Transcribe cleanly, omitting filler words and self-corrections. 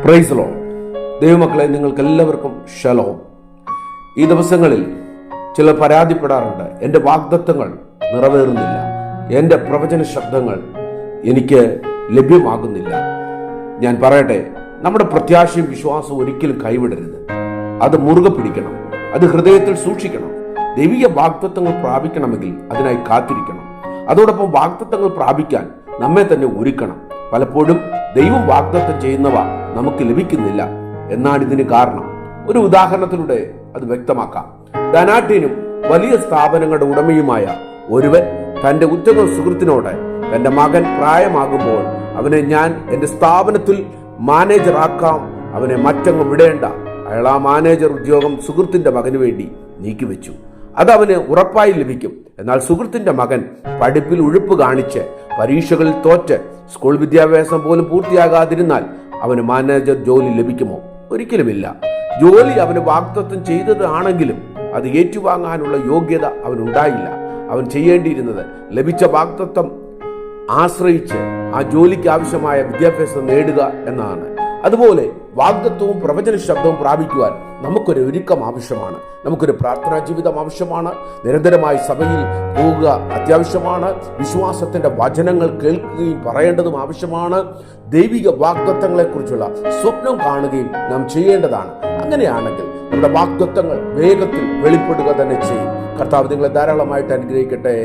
Praise the Lord. ദൈവമക്കളെ, നിങ്ങൾക്ക് എല്ലാവർക്കും ഷലോം. ഈ ദിവസങ്ങളിൽ ചിലർ പരാതിപ്പെടാറുണ്ട്, എൻ്റെ വാഗ്ദത്തങ്ങൾ നിറവേറുന്നില്ല, എൻ്റെ പ്രവചന ശബ്ദങ്ങൾ എനിക്ക് ലഭ്യമാകുന്നില്ല. ഞാൻ പറയട്ടെ, നമ്മുടെ പ്രത്യാശയും വിശ്വാസവും ഒരിക്കലും കൈവിടരുത്. അത് മുറുകെ പിടിക്കണം, അത് ഹൃദയത്തിൽ സൂക്ഷിക്കണം. ദൈവിക വാഗ്ദത്തങ്ങൾ പ്രാപിക്കണമെങ്കിൽ അതിനായി കാത്തിരിക്കണം. അതോടൊപ്പം വാഗ്ദത്തങ്ങൾ പ്രാപിക്കാൻ നമ്മെ തന്നെ ഒരുക്കണം. പലപ്പോഴും ദൈവം വാഗ്ദത്തം ചെയ്യുന്നവ നമുക്ക് ലഭിക്കുന്നില്ല. എന്നാണ് ഇതിന് കാരണം. ഒരു ഉദാഹരണത്തിലൂടെ അത് വ്യക്തമാക്കാം. ധനാഢ്യനും വലിയ സ്ഥാപനങ്ങളുടെ ഉടമയുമായ ഒരുവൻ തന്റെ ഉറ്റ സുഹൃത്തിനോട്, തന്റെ മകൻ പ്രായമാകുമ്പോൾ അവനെ ഞാൻ എൻ്റെ സ്ഥാപനത്തിൽ മാനേജറാക്കാം, അവനെ മറ്റങ്ങ് വിടേണ്ട. അയാൾ ആ മാനേജർ ഉദ്യോഗം സുഹൃത്തിന്റെ മകന് വേണ്ടി നീക്കിവെച്ചു. അത് അവന് ഉറപ്പായി ലഭിക്കും. എന്നാൽ സുഹൃത്തിന്റെ മകൻ പഠിപ്പിൽ ഉഴുപ്പ് കാണിച്ച് പരീക്ഷകളിൽ തോറ്റ് സ്കൂൾ വിദ്യാഭ്യാസം പോലും പൂർത്തിയാകാതിരുന്നാൽ അവന് മാനേജർ ജോലി ലഭിക്കുമോ? ഒരിക്കലുമില്ല. ജോലി അവന് വാഗ്ദത്തം ചെയ്തതാണെങ്കിലും അത് ഏറ്റുവാങ്ങാനുള്ള യോഗ്യത അവനുണ്ടായില്ല. അവൻ ചെയ്യേണ്ടിയിരുന്നത് ലഭിച്ച വാഗ്ദത്തം ആശ്രയിച്ച് ആ ജോലിക്ക് ആവശ്യമായ വിദ്യാഭ്യാസം നേടുക എന്നതാണ്. അതുപോലെ വാഗ്ദത്തവും പ്രവചന ശബ്ദവും പ്രാപിക്കുവാൻ നമുക്കൊരു ഒരുക്കം ആവശ്യമാണ്. നമുക്കൊരു പ്രാർത്ഥനാ ജീവിതം ആവശ്യമാണ്. നിരന്തരമായി സഭയിൽ പോവുക അത്യാവശ്യമാണ്. വിശ്വാസത്തിന്റെ വചനങ്ങൾ കേൾക്കുകയും പറയേണ്ടതും ആവശ്യമാണ്. ദൈവിക വാഗ്ദത്തങ്ങളെക്കുറിച്ചുള്ള സ്വപ്നം കാണുകയും നാം ചെയ്യേണ്ടതാണ്. അങ്ങനെയാണെങ്കിൽ നമ്മുടെ വാഗ്ദത്തങ്ങൾ വേഗത്തിൽ വെളിപ്പെടുക തന്നെ ചെയ്യും. കർത്താവ് നിങ്ങളെ ധാരാളമായിട്ട് അനുഗ്രഹിക്കട്ടെ.